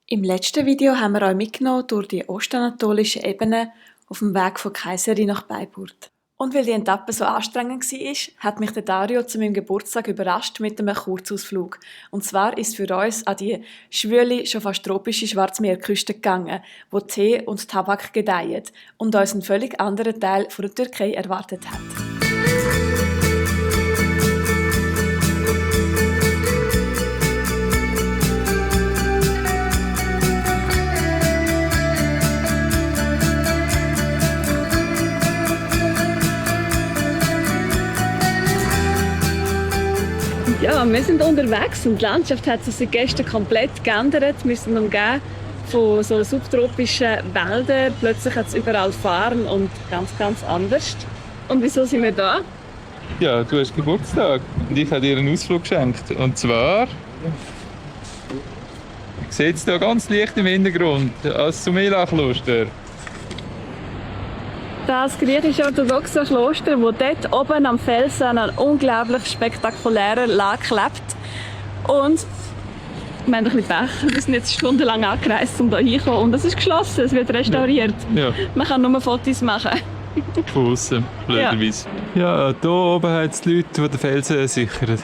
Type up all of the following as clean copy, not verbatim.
Im letzten Video haben wir euch mitgenommen durch die ostanatolischen Ebenen auf dem Weg von Kayseri nach Bayburt. Und weil die Etappe so anstrengend war, hat mich der Dario zu meinem Geburtstag überrascht mit einem Kurzausflug. Und zwar ist für uns an die schwüle, schon fast tropische Schwarzmeerküste gegangen, wo Tee und Tabak gedeihen und uns einen völlig anderen Teil von der Türkei erwartet hat. Ja, wir sind unterwegs und die Landschaft hat sich seit gestern komplett geändert. Wir sind umgeben von so subtropischen Wäldern. Plötzlich hat es überall Farn und ganz anders. Und wieso sind wir da? Ja, du hast Geburtstag und ich habe dir einen Ausflug geschenkt. Und zwar sieht es hier ganz leicht im Hintergrund, als Sumela-Kloster. Das griechisch-orthodoxe Kloster, das dort oben am Felsen an einer unglaublich spektakulären Lage klebt. Und wir haben ein bisschen Pech. Wir sind jetzt stundenlang angereist, um hier hinzukommen. Und es ist geschlossen, es wird restauriert. Ja. Man kann nur Fotos machen. Von außen, blöderweise. Ja, hier oben hat es die Leute, die den Felsen sichern.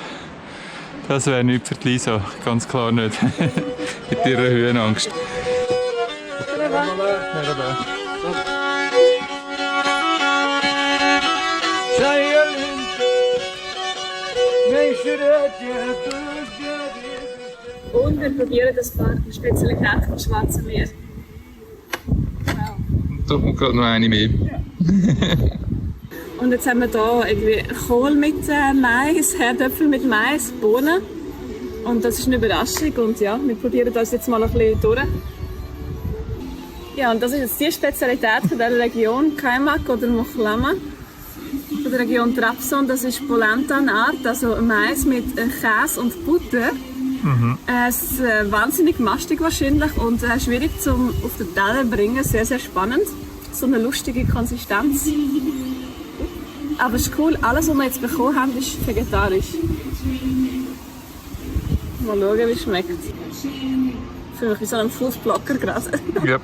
Das wäre nichts für die Lisa, ganz klar nicht. Mit ihrer Höhenangst. Und wir probieren das paar Spezialitäten vom Schwarzen Meer. Wow. Da kommt gerade noch eine mehr. Und jetzt haben wir hier irgendwie Kohl mit Mais, Herdöpfel mit Mais, Bohnen. Und das ist eine Überraschung. Und ja, wir probieren das jetzt mal ein bisschen durch. Ja, und das ist jetzt die Spezialität von dieser Region, Kaymak oder Mokhlama. Von der Region Trabzon, das ist Polenta-Art, also Mais mit Käse und Butter. Es ist wahnsinnig mastig wahrscheinlich und schwierig zum auf den Teller bringen, sehr spannend. So eine lustige Konsistenz. Aber es ist cool, alles was wir jetzt bekommen haben, ist vegetarisch. Mal schauen, wie es schmeckt. Ich fühle mich wie so ein Foodblogger gerade. Ja.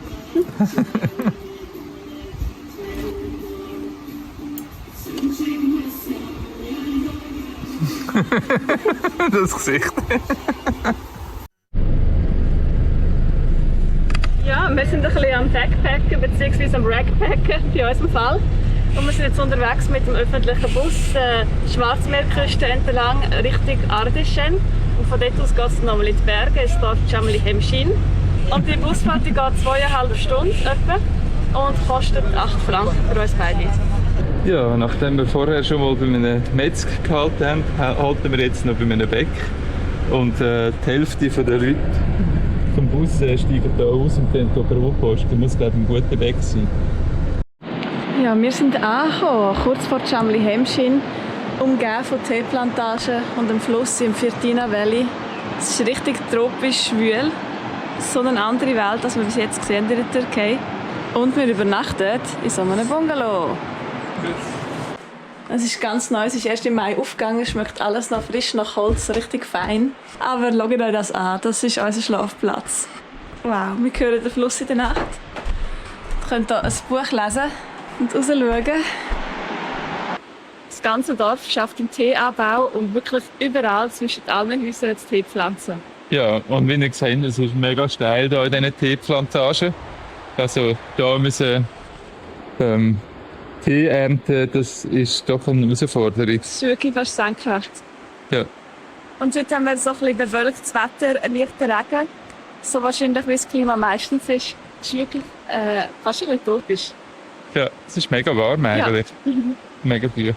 Das Gesicht. Ja, wir sind ein bisschen am Backpacken bzw. am Rackpacken bei unserem Fall. Und wir sind jetzt unterwegs mit dem öffentlichen Bus Schwarzmeerküste entlang Richtung Ardeschen. Und von dort aus geht es nochmal in die Berge, ins Dorf Camli Hemşin. Und die Busfahrt die geht 2,5 Stunden etwa und kostet 8 Franken für uns beide. Ja, nachdem wir vorher schon mal bei einem Metzger gehalten haben, halten wir jetzt noch bei einem Bäck. Und die Hälfte der Leute vom Bus steigen hier aus und gehen hier Brotpost. Das muss, glaube ich, ein guter Bäck sein. Ja, wir sind angekommen, kurz vor Camli Hemşin, umgeben von Teeplantagen und dem Fluss im Firtina Valley. Es ist richtig tropisch schwül. So eine andere Welt, als wir bis jetzt gesehen haben in der Türkei. Und wir übernachten in so einem Bungalow. Es ist ganz neu, es ist erst im Mai aufgegangen, es schmeckt alles noch frisch nach Holz, richtig fein. Aber schaut euch das an, das ist unser Schlafplatz. Wow, wir hören den Fluss in der Nacht. Ihr könnt hier ein Buch lesen und rausschauen. Das ganze Dorf schafft im Teeanbau und wirklich überall zwischen allen Häusern hat es Teepflanzen. Ja, und wie ihr seht, es ist mega steil hier in diesen Teeplantagen. Also hier müssen Tee ernten, das ist doch eine Herausforderung. Das ist wirklich fast senkrecht. Ja. Und heute haben wir so ein bisschen bewölktes Wetter, ein leichter Regen. So wahrscheinlich, wie das Klima meistens ist. Es ist wirklich fast ein bisschen tropisch. Ja, es ist mega warm eigentlich. Ja. Mega viel.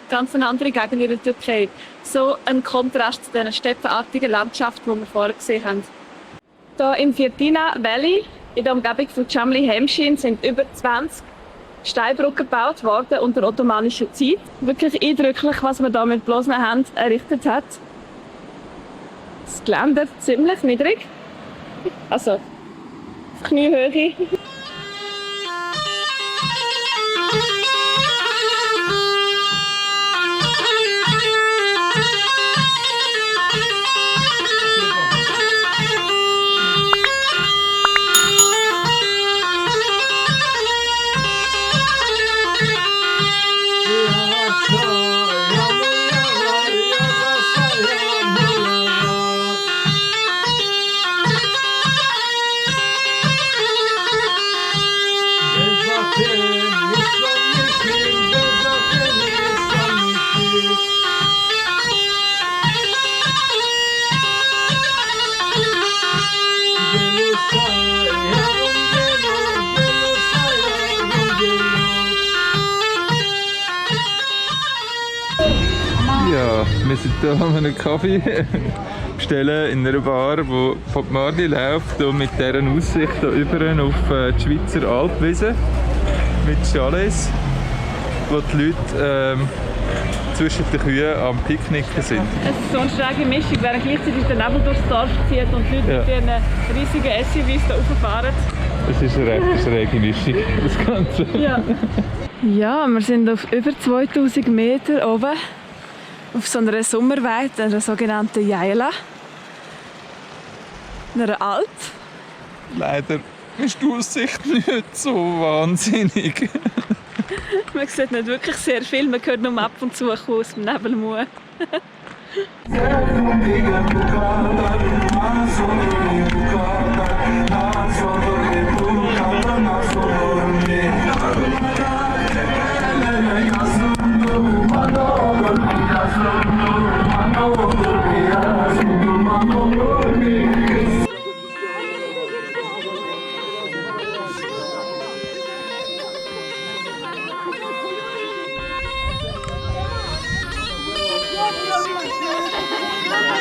Ganz eine andere Gegend in der Türkei. So ein Kontrast zu den steppenartigen Landschaften, die wir vorher gesehen haben. Hier im Firtina Valley, in der Umgebung von Camli Hemşin, sind über 20 Steinbrücken gebaut worden unter ottomanischer Zeit. Wirklich eindrücklich, was man hier mit bloßen Händen errichtet hat. Das Geländer ziemlich niedrig. Also, auf Kniehöhe. wir sind hier an einem Kaffee bestellen in einer Bar, wo Pop Marley läuft und mit dieser Aussicht hier über auf die Schweizer Alpwiese mit Chalets, wo die Leute zwischen den Kühen am Picknicken sind. Es ist so eine schräge Mischung, während gleichzeitig der Nebel durchs Dorf zieht und die Leute mit ihren riesigen SUVs da rauffahren. Es ist eine recht schräge Mischung, das Ganze. Ja. Ja, wir sind auf über 2000 Meter oben auf so einer Sommerweide, einer sogenannten Jaila, einer Alp. Leider ist die Aussicht nicht so wahnsinnig. Man sieht nicht wirklich sehr viel, man hört nur ab und zu aus dem Nebelmuh.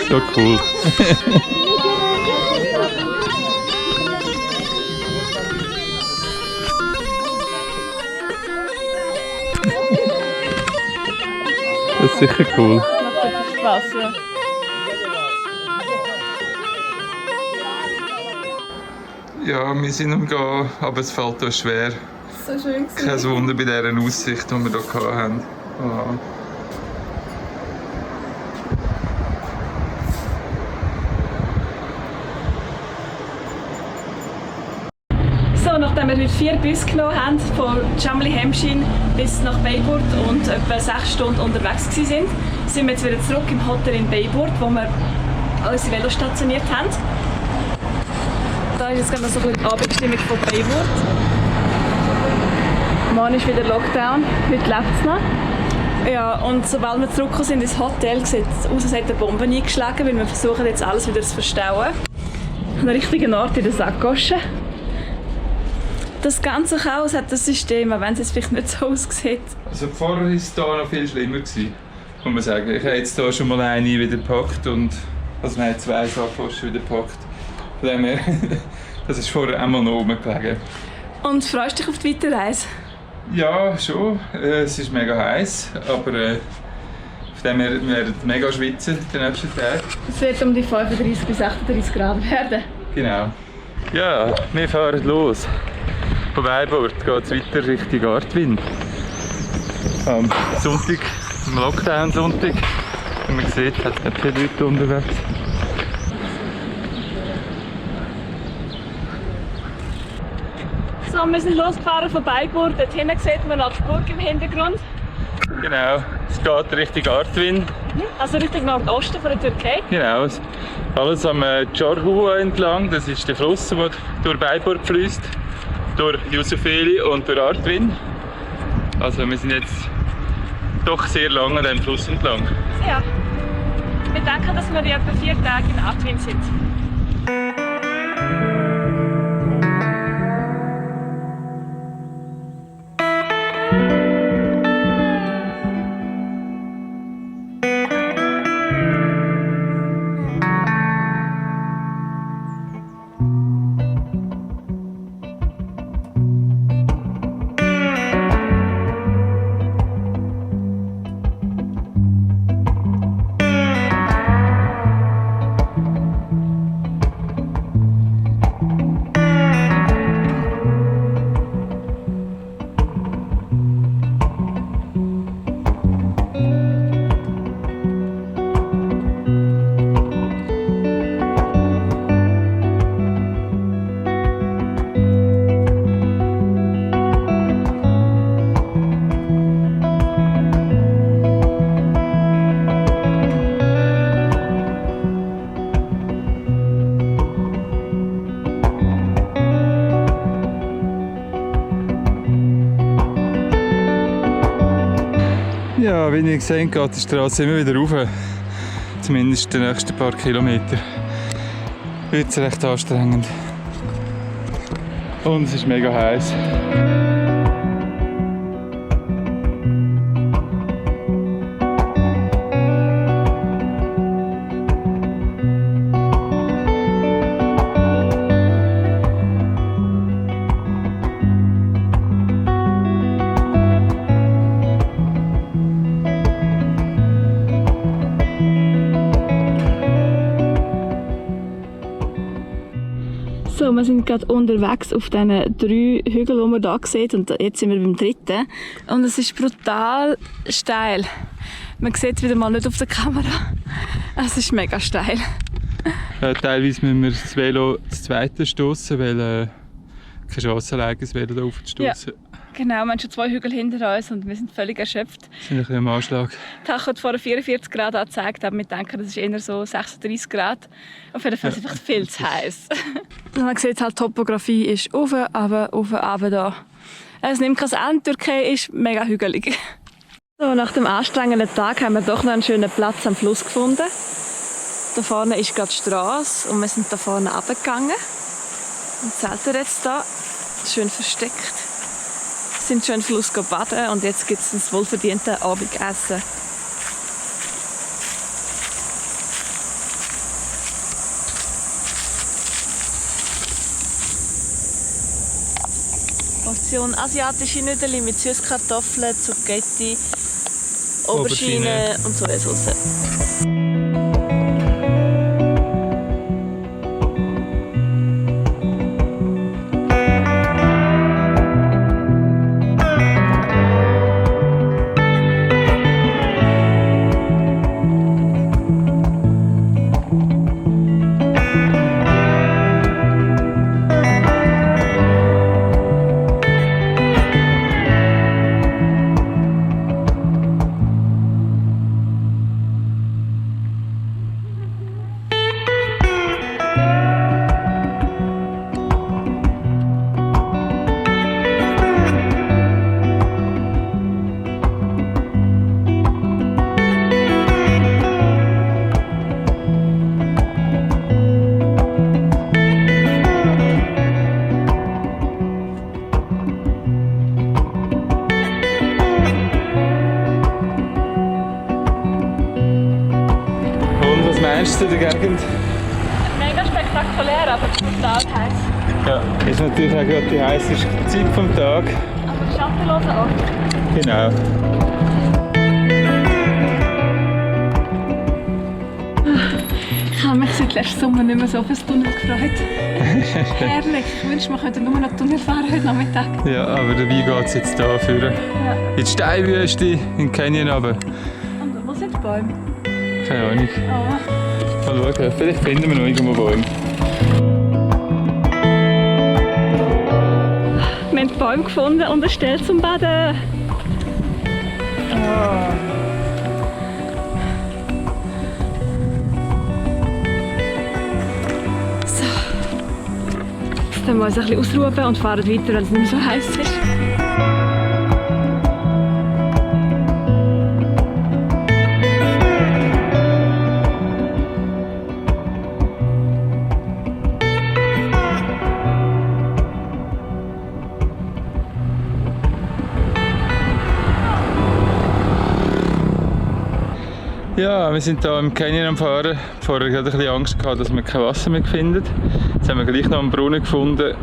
So cool. Das ist sicher cool. Macht wirklich Spaß, ja. Ja, wir sind am Gehen, aber es fällt uns schwer. So schön gewesen. Kein Wunder bei dieser Aussicht, die wir hier hatten. Oh. So, nachdem wir heute 4 Busse genommen haben, von Chamli-Hemschin bis nach Beiburt und etwa 6 Stunden unterwegs waren, sind wir jetzt wieder zurück im Hotel in Beiburt, wo wir unsere Velo stationiert haben. Da ist jetzt gerade noch so ein bisschen die Abendstimmung von Beiburt. Morgen ist wieder Lockdown, heute lebt es noch. Ja, und sobald wir zurückgekommen sind ins Hotel, sieht es aus, als hätte eine Bombe eingeschlagen, weil wir versuchen jetzt alles wieder zu verstauen. An der richtigen Ort in der Sackgasche. Das ganze Chaos hat das System, auch wenn es jetzt vielleicht nicht so aussieht. Also vorher war es hier noch viel schlimmer, muss man sagen. Ich habe jetzt hier schon mal eine wieder gepackt und also wir haben 2 Sacktaschen wieder gepackt. Von dem her, das ist vorher einmal noch rumgelegen. Und freust du dich auf die Weiterreise? Ja, schon. Es ist mega heiß, aber von dem her wir werden mega schwitzen die nächsten Tage. Es wird um die 35 bis 38 Grad werden. Genau. Ja, wir fahren los. Von Beiburt geht es weiter Richtung Artwin. Am Sonntag, am Lockdown-Sonntag, wie man sieht, hat es nicht viele Leute unterwegs. So, wir sind losgefahren von Beiburt. Dort hinten sieht man noch die Burg im Hintergrund. Genau, es geht Richtung Artwin. Also Richtung Nordosten von der Türkei. Genau, alles am Çorhu entlang. Das ist der Fluss, der durch Beiburt fließt. Durch Yusufeli und durch Artwin. Also wir sind jetzt doch sehr lange an diesem Fluss entlang. Ja. Wir denken, dass wir in etwa 4 Tage in Artwin sind. Ja, wie ihr gesehen habt, geht die Straße immer wieder rauf. Zumindest die nächsten paar Kilometer. Wird es recht anstrengend. Und es ist mega heiß. So, wir sind gerade unterwegs auf diesen 3 Hügeln, die man hier sieht. Und jetzt sind wir beim 3. Und es ist brutal steil. Man sieht es wieder mal nicht auf der Kamera. Es ist mega steil. Teilweise müssen wir das Velo das zweite stossen, weil keine Chance alleine das Velo hier aufzustossen. Ja. Genau, wir haben schon 2 Hügel hinter uns und wir sind völlig erschöpft. Wir sind ein bisschen am Anschlag. Die Tacho hat vorher 44 Grad angezeigt, aber wir denken, das ist eher so 36 Grad. Auf jeden Fall ist es einfach viel zu heiß. Man sieht halt, die Topografie ist rauf, runter da. Es nimmt kein Ende, die Türkei ist mega hügelig. So, nach dem anstrengenden Tag haben wir doch noch einen schönen Platz am Fluss gefunden. Da vorne ist gerade die Straße und wir sind da vorne runtergegangen. Und zelten jetzt hier, schön versteckt. Wir sind schon im Fluss baden und jetzt gibt es ein wohlverdientes Abendessen. Portion asiatische Nudeln mit Süßkartoffeln, Zucchetti, Aubergine und Sojasauce. Zu der Gegend. Mega spektakulär, aber total heiß. Ja, ist natürlich auch gerade die heißeste Zeit vom Tag. Aber schattenloser Ort. Genau. Ich habe mich seit letztem Sommer nicht mehr so auf das Tunnel gefreut. Herrlich, ich wünschte, wir könnten nur noch Tunnel fahren heute Nachmittag. Ja, aber dabei geht es jetzt hier führen. Ja. In die Steinwüste in Canyon runter. Und wo sind die Bäume? Keine Ahnung. Oh. Mal schauen, vielleicht finden wir noch irgendwo Bäume. Wir haben Bäume gefunden und eine Stelle zum Baden. Oh. So. Jetzt können wir uns ein bisschen ausruhen und fahren weiter, wenn es nicht mehr so heiß ist. Ja, wir sind hier im Canyon am Fahren. Vorher hatte ich ein bisschen Angst gehabt, dass wir kein Wasser mehr finden. Jetzt haben wir gleich noch einen Brunnen gefunden,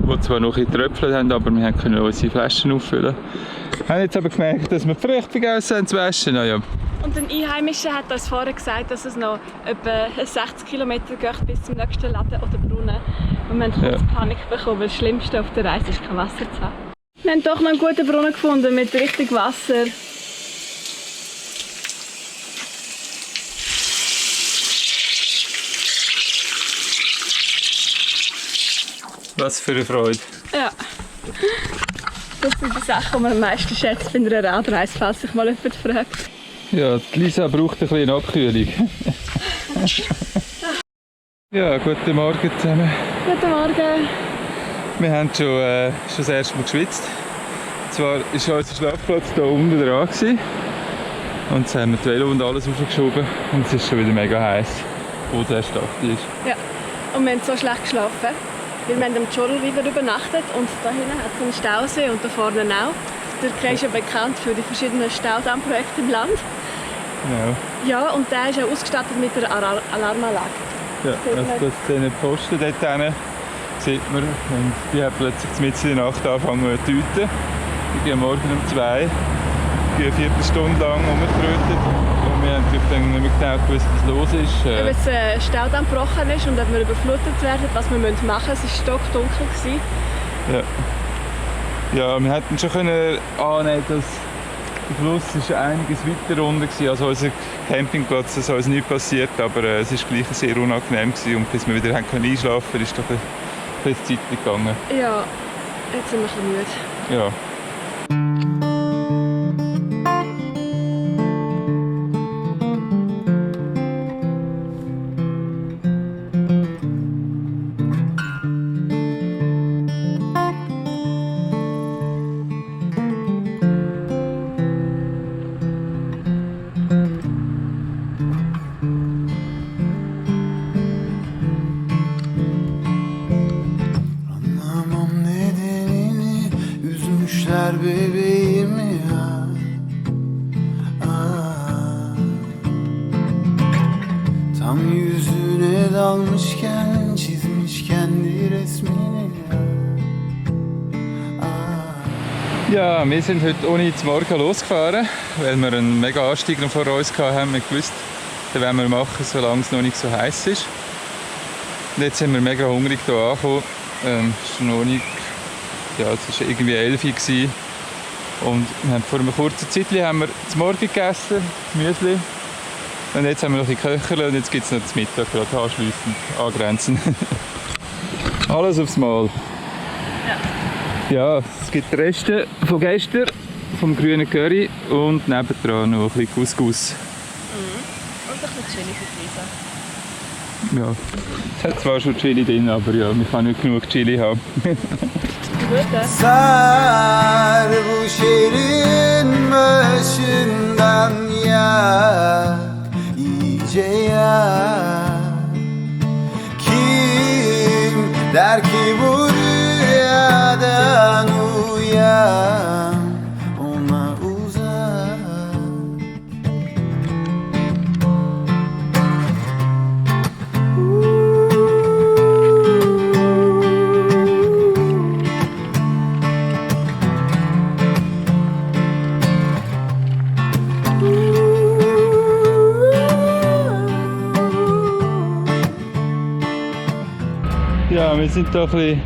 wo zwar noch ein bisschen getröpfelt haben, aber wir können unsere Flaschen auffüllen. Wir haben jetzt aber gemerkt, dass wir die Früchte vergessen haben zu waschen. Ja. Und ein Einheimischer hat uns vorher gesagt, dass es noch etwa 60 Kilometer geht bis zum nächsten Laden oder Brunnen. Und wir haben kurz Panik bekommen, weil das Schlimmste auf der Reise ist, kein Wasser zu haben. Wir haben doch noch einen guten Brunnen gefunden mit richtig Wasser. Was für eine Freude. Ja. Das sind die Sachen, die man am meisten schätzt bei einer Radreise, falls sich mal jemand fragt. Ja, die Lisa braucht ein bisschen Abkühlung. Ja, guten Morgen zusammen. Guten Morgen. Wir haben schon das erste Mal geschwitzt. Und zwar war unser Schlafplatz hier unten dran. Und jetzt haben wir die Velo und alles aufgeschoben. Und es ist schon wieder mega heiß, wo es erst 8 ist. Ja, und wir haben so schlecht geschlafen. Weil wir haben am Chorl River übernachtet und da hinten hat es einen Stausee und da vorne auch. Die Türkei ist ja bekannt für die verschiedenen Staudammprojekte im Land. Genau. Ja, und der ist auch ausgestattet mit einer Alarmanlage. Ja, also das sind Posten dort hinten, sieht man. Und die haben plötzlich mitten in der Nacht angefangen zu tüten. Die gehen morgen um 2. eine Viertelstunde lang rumgetrötet. Und wir haben natürlich dann nicht mehr genau gewusst, was los ist. Ob jetzt ein Staudamm gebrochen ist und ob wir überflutet werden, was wir machen müssen. Es war stockdunkel. Ja, wir hätten schon können annehmen, dass der Fluss ist einiges weiter runter war als unser Campingplatz, dass uns nichts passiert, aber es war gleich sehr unangenehm gewesen. Und bis wir wieder einschlafen konnten, ist doch ein bisschen Zeit gegangen. Ja, jetzt sind wir ein bisschen müde. Ja. Bebeğimi ya. Tam yüzüne dalmışken çizmiş kendi resmini ya. Ja, wir sind heute ohne zum Morgen losgefahren, weil wir einen mega Anstieg noch vor uns hatten. Wir gewusst, den wollen wir machen, solange es noch nicht so heiß ist. Und jetzt sind wir mega hungrig hier angekommen. Es ist noch nicht, ja, es war irgendwie 11 Uhr. Und wir haben vor einer kurzen Zeit haben wir zum Morgen gegessen, Müsli. Und jetzt haben wir noch ein bisschen Köcherle und jetzt gibt es noch zum Mittag, gerade anschliessend, angrenzend. Alles aufs Mal. Ja, es gibt die Reste von gestern, vom grünen Curry und nebendran noch ein bisschen Couscous. Und ein bisschen Chili für Lisa. Ja, es hat zwar schon Chili drin, aber ja, man kann nicht genug Chili haben. Sar bu şehrin başından ya, iyice ya. Kim der ki bu rüyadan uyan, ona uzak. Ja, wir sind hier ein bisschen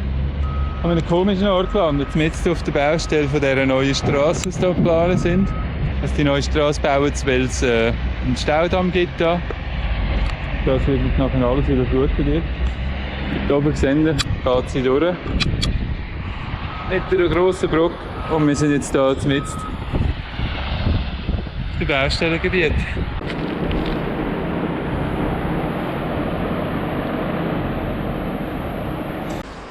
an einem komischen Ort gelandet, mitten auf der Baustelle von dieser neuen Straße, die hier geplant sind. Also die neue Straße bauen, weil es einen Staudamm gibt. Da. Das wird jetzt nachher alles wieder fluten. Hier oben sehen wir, geht sie durch. Mit einer grossen Brücke. Und wir sind jetzt hier mitten im Baustellengebiet.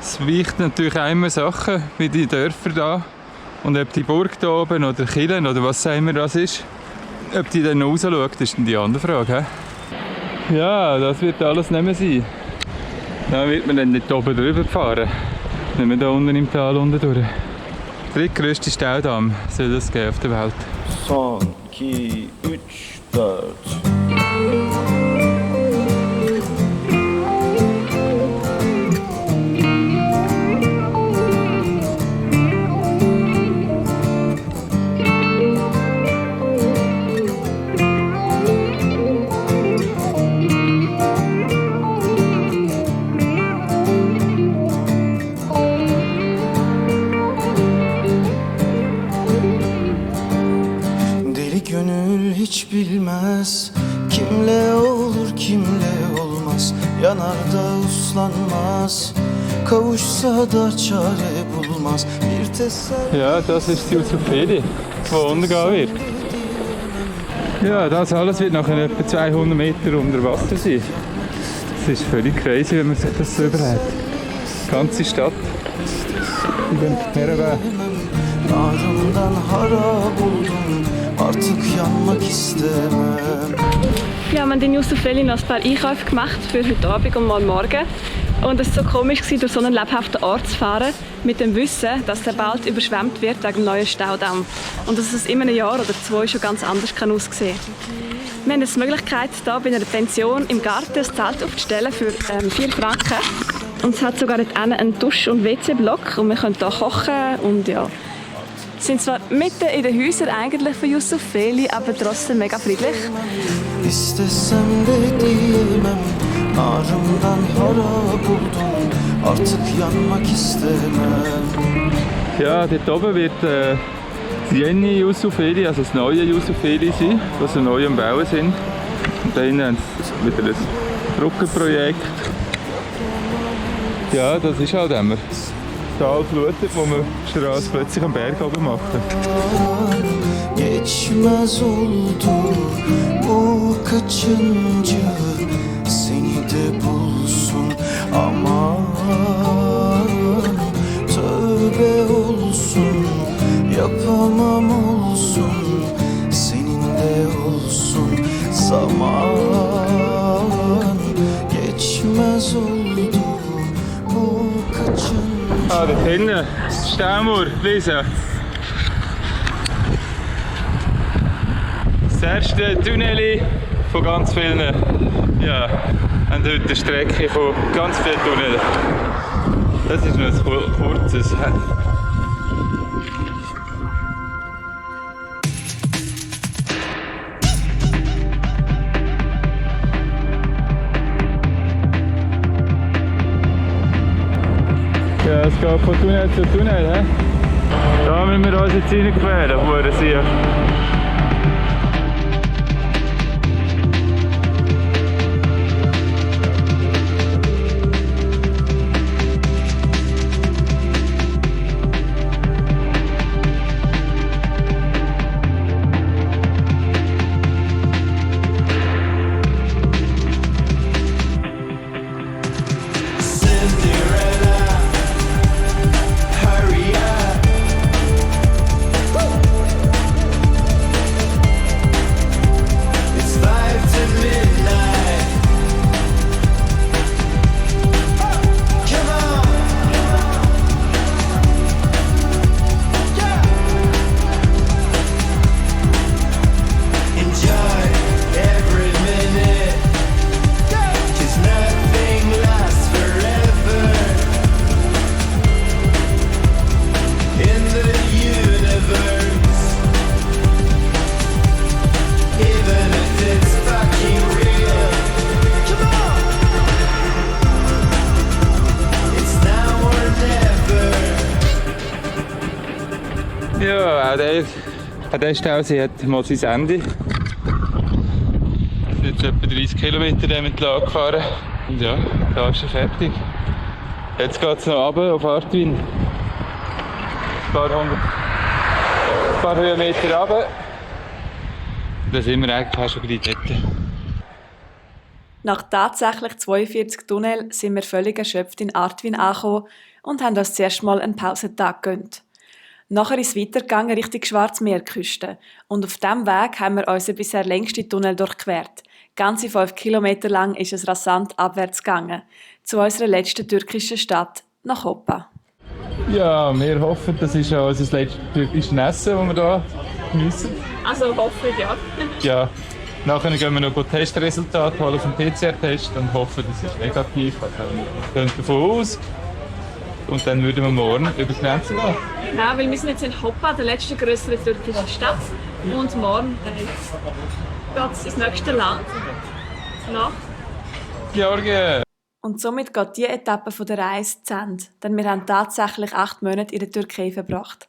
Es weicht natürlich auch immer Sachen, wie die Dörfer hier. Und ob die Burg hier oben oder Killen oder was auch immer das ist, ob die dann noch rausschaut, ist dann die andere Frage. He? Ja, das wird alles nicht mehr sein. Da wird man dann nicht oben drüber fahren. Nicht mehr hier unten im Tal unten durch. Der drittgrösste Staudamm soll es geben auf der Welt. Son, 2, 3, 4. Hiç bilmez kimle olur kimle olmaz, yanar da uslanmaz, kavuşsa da çare bulmaz bir teselli. Ja, das ist die Yusufeli, die untergehen wird. Ja, das alles wird nachher etwa 200 Meter unter Wasser sein. Das ist völlig crazy, wenn man sich das so überlegt. Die ganze Stadt in dem Meerweg. Ardından harap oldum, artık yanmak istemem. Ja, wir haben in Yusufeli noch ein paar Einkäufe gemacht für heute Abend und morgen. Und es war so komisch, durch so einen lebhaften Ort zu fahren, mit dem Wissen, dass der bald überschwemmt wird wegen dem neuen Staudamm. Und dass es in einem Jahr oder 2 schon ganz anders aussehen kann. Wir haben jetzt die Möglichkeit, hier bei einer Pension im Garten ein Zelt aufzustellen für 4 Franken. Und es hat sogar dort einen Dusch- und WC-Block und wir können hier kochen und ja, sind zwar mitten in den Häusern eigentlich von Yusufeli, aber trotzdem mega friedlich. İstesem de diyemem, narımdan harap oldum, artık yanmak istemem. Ja, dort oben wird die Jenny Yusufeli, also das neue Yusufeli sein, das sie neu am Bauen sind. Und da hinten haben sie wieder ein Brückenprojekt. Ja, das ist halt immer total flutet, wo man die Straße plötzlich am Berg oben machen. Geçmez oldu bu kaçıncı, seni de bulsun aman, tövbe olsun, yapamam olsun, senin de olsun zaman, geçmez oldu bu kaçıncı. Ah, dort hinten, Staumauer, Lisa. Das erste Tunnel von ganz vielen. Ja, haben heute eine Strecke von ganz vielen Tunnels. Das ist nur ein kurzes. Ja, es geht von Tunnel zu Tunnel. He? Da müssen wir uns jetzt reinquälen, Hurensiech. Ja, auch der Stausee hat mal sein Ende. Wir sind jetzt etwa 30 Kilometer entlang gefahren. Und ja, da ist er fertig. Jetzt geht es noch runter auf Artwin. Ein paar Höhenmeter runter. Da sind wir eigentlich auch schon gleich dort. Nach tatsächlich 42 Tunnel sind wir völlig erschöpft in Artwin angekommen und haben uns zuerst mal einen Pausentag gegönnt. Nachher ist es weitergegangen Richtung Schwarzmeerküste und auf diesem Weg haben wir unseren bisher längsten Tunnel durchquert. Ganze 5 Kilometer lang ist es rasant abwärts gegangen, zu unserer letzten türkischen Stadt, nach Hopa. Ja, wir hoffen, das ist auch unser letztes türkisches Essen, das wir hier geniessen. Also hoffe ich, ja. Ja, nachher gehen wir noch Testresultate holen vom PCR-Test und hoffen, das ist negativ. Also, wir gehen davon aus. Und dann würden wir morgen über die Grenze gehen. Ja, weil wir sind jetzt in Hopa, der letzten grösseren türkischen Stadt. Und morgen geht es ins nächste Land. Nach Georgien. Und somit geht diese Etappe der Reise zu Ende, denn wir haben tatsächlich 8 Monate in der Türkei verbracht.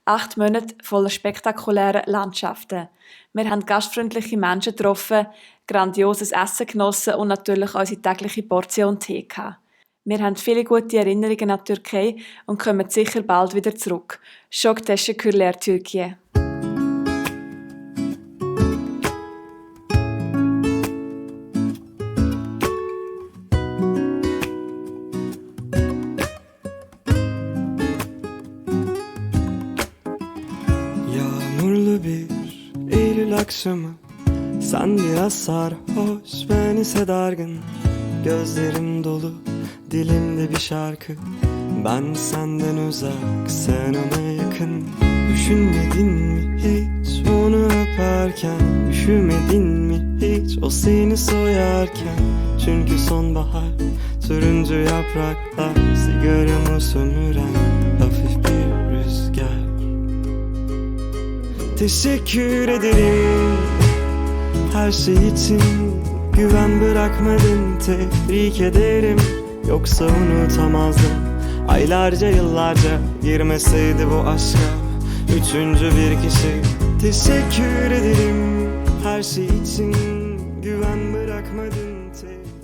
8 Monate voller spektakulärer Landschaften. Wir haben gastfreundliche Menschen getroffen, grandioses Essen genossen und natürlich unsere tägliche Portion Tee gehabt. Wir haben viele gute Erinnerungen an die Türkei und kommen sicher bald wieder zurück. Çok teşekkürler Türkiye. Yağmurlu bir Eylül akşamı, sen biraz sarhoş, ben ise dargın. Gözlerim dolu, dilimde bir şarkı. Ben senden uzak, sen ona yakın. Düşünmedin mi hiç onu öperken? Üşümedin mi hiç o seni soyarken? Çünkü sonbahar, turuncu yapraklar, sigaramı sömüren hafif bir rüzgar. Teşekkür ederim her şey için. Güven bırakmadın, tebrik ederim. Yoksa unutamazdım aylarca yıllarca. Girmeseydi bu aşka üçüncü bir kişi. Teşekkür ederim her şey için. Güven bırakmadın, tebrik